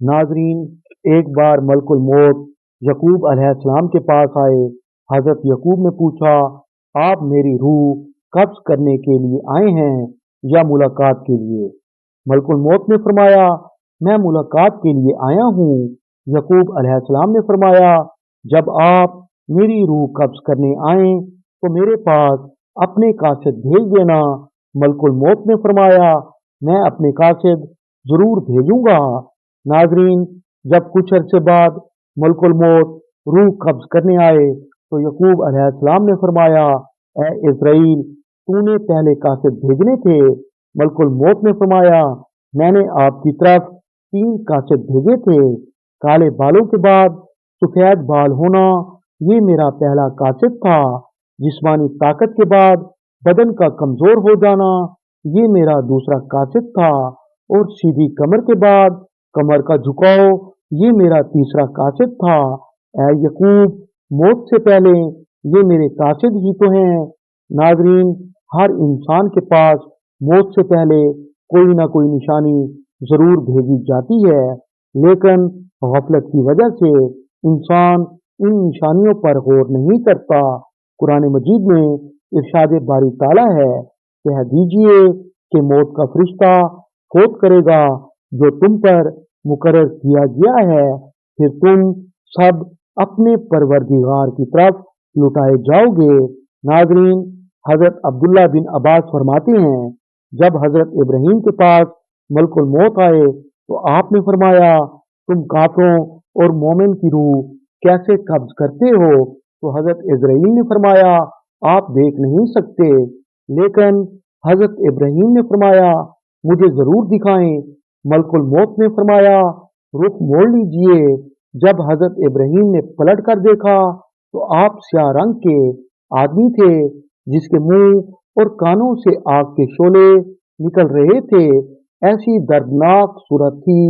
नाजरीन, एक बार मलकुल मौत यकूब अलैहिस्सलाम के पास आए। हजरत यकूब ने पूछा, आप मेरी रूह कब्ज करने के लिए आए हैं या मुलाकात के लिए? मलकुल मौत ने फरमाया, मैं मुलाकात के लिए आया हूँ। यकूब अलैहिस्सलाम ने फरमाया, जब आप मेरी रूह कब्ज करने आए तो मेरे पास अपने कासिद भेज देना। मलकुल मौत ने फरमाया, मैं अपने कासिद जरूर भेजूंगा। नाजरीन, जब कुछ अरसे बाद मलकुल मौत रूह कब्ज करने आए तो यकूब अलैहिस्सलाम ने फरमाया, ए इज़राइल, तूने पहले कासिद भेजने थे। मलकुल मौत ने फरमाया, मैंने आपकी तरफ 3 कासिद भेजे थे। काले बालों के बाद सफेद बाल होना, ये मेरा पहला कासिद था। जिस्मानी ताकत के बाद बदन का कमजोर हो जाना, ये मेरा दूसरा कासिद था। और सीधी कमर के बाद कमर का झुकाव, ये मेरा तीसरा कासिद था। ऐ यकूब, मौत से पहले ये मेरे कासिद ही तो हैं। नाजरीन, हर इंसान के पास मौत से पहले कोई ना कोई निशानी जरूर भेजी जाती है, लेकिन गफलत की वजह से इंसान इन निशानियों पर गौर नहीं करता। कुरान मजीद में इरशाद बारी ताला है, कह दीजिए कि मौत का फरिश्ता फौत करेगा जो तुम पर मुकर्रर किया गया है, फिर तुम सब अपने परवरदिगार की तरफ लुटाए जाओगे। नाजरीन, हजरत अब्दुल्ला बिन अब्बास फरमाते हैं, जब हजरत इब्राहीम के पास मलकुल मौत आए तो आपने फरमाया, तुम काफिरों और मोमिन की रूह कैसे कब्ज करते हो? तो हजरत इज़राइल ने फरमाया, आप देख नहीं सकते। लेकिन हजरत इब्राहीम ने फरमाया, मुझे जरूर दिखाएं। मलकुल मौत ने फरमाया, रुख मोड़ लीजिए। जब हजरत इब्राहीम ने पलट कर देखा तो आप स्याह रंग के आदमी थे, जिसके मुंह और कानों से आग के शोले निकल रहे थे। ऐसी दर्दनाक सूरत थी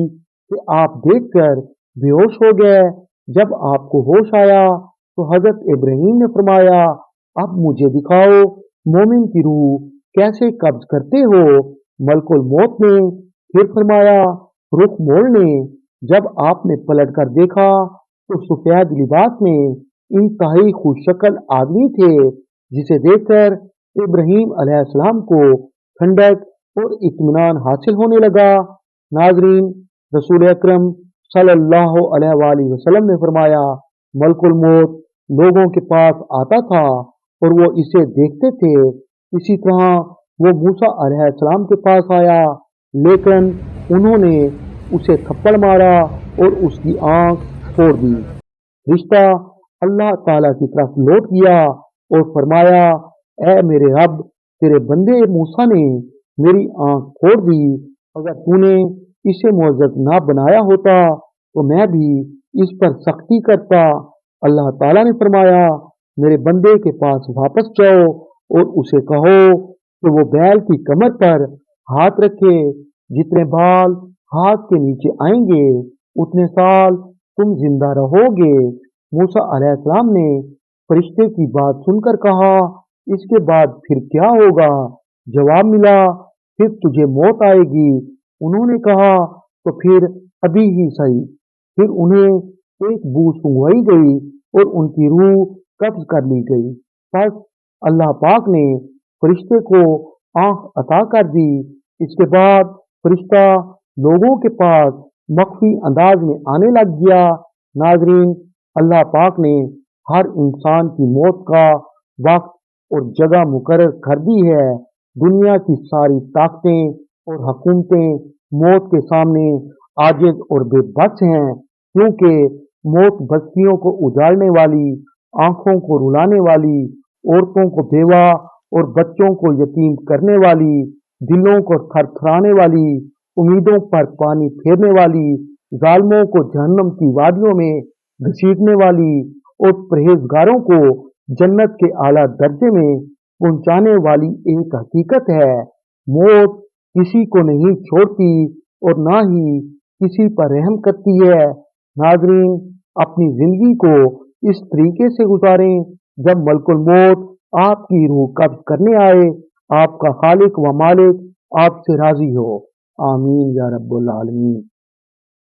कि आप देखकर बेहोश हो गए। जब आपको होश आया तो हजरत इब्राहीम ने फरमाया, अब मुझे दिखाओ मोमिन की रूह कैसे कब्ज करते हो? मलकुल मौत ने फिर फरमाया, रुख मोड़ने। जब आपने पलट कर देखा तो सफेद लिबास में इंतहाई खुशशक्ल आदमी थे, जिसे देखकर इब्राहीम अलैहिस्सलाम को ठंडक और इत्मीनान हासिल होने लगा। नाजरीन, रसूल अकरम सल्लल्लाहु अलैहि वसल्लम ने फरमाया, मलकुल मौत लोगों के पास आता था और वो इसे देखते थे। इसी तरह वो मूसा अलैहिस्सलाम के पास आया, लेकिन उन्होंने उसे थप्पड़ मारा और उसकी आंख फोड़ दी। रिश्ता अल्लाह ताला की तरफ लौट गया और फरमाया, ऐ मेरे रब, तेरे बंदे मूसा ने मेरी आंख फोड़ दी। अगर तूने इसे मुअज्जज ना बनाया होता तो मैं भी इस पर सख्ती करता। अल्लाह ताला ने फरमाया, मेरे बंदे के पास वापस जाओ और उसे कहो कि वो बैल की कमर पर हाथ रखे। जितने बाल हाथ के नीचे आएंगे उतने साल तुम जिंदा रहोगे। मूसा अलैहिस्सलाम ने फरिश्ते की बात सुनकर कहा, इसके बाद फिर क्या होगा? जवाब मिला, फिर तुझे मौत आएगी। उन्होंने कहा, तो फिर अभी ही सही। फिर उन्हें एक बू सुंघवाई गई और उनकी रूह कब्ज कर ली गई। बस अल्लाह पाक ने फरिश्ते को आंख अता कर दी। इसके बाद फरिश्ता लोगों के पास मख्फी अंदाज में आने लग गया। नाजरीन, अल्लाह पाक ने हर इंसान की मौत का वक्त और जगह मुकर्रर कर दी है। दुनिया की सारी ताकतें और हुकूमतें मौत के सामने आजिज और बेबस हैं, क्योंकि मौत बस्तियों को उजाड़ने वाली, आंखों को रुलाने वाली, औरतों को बेवा और बच्चों को यतीम करने वाली, दिलों को थरथराने वाली, उम्मीदों पर पानी फेरने वाली, जालिमों को जहन्नम की वादियों में घसीटने वाली और परहेजगारों को जन्नत के आला दर्जे में पहुंचाने वाली एक हकीकत है। मौत किसी को नहीं छोड़ती और ना ही किसी पर रहम करती है। नाजरीन, अपनी जिंदगी को इस तरीके से गुजारें, जब मलकुल मौत आपकी रूह कब्ज करने आए, आपका खालिक व मालिक आपसे राजी हो। आमीन या रब्बुल आलमीन।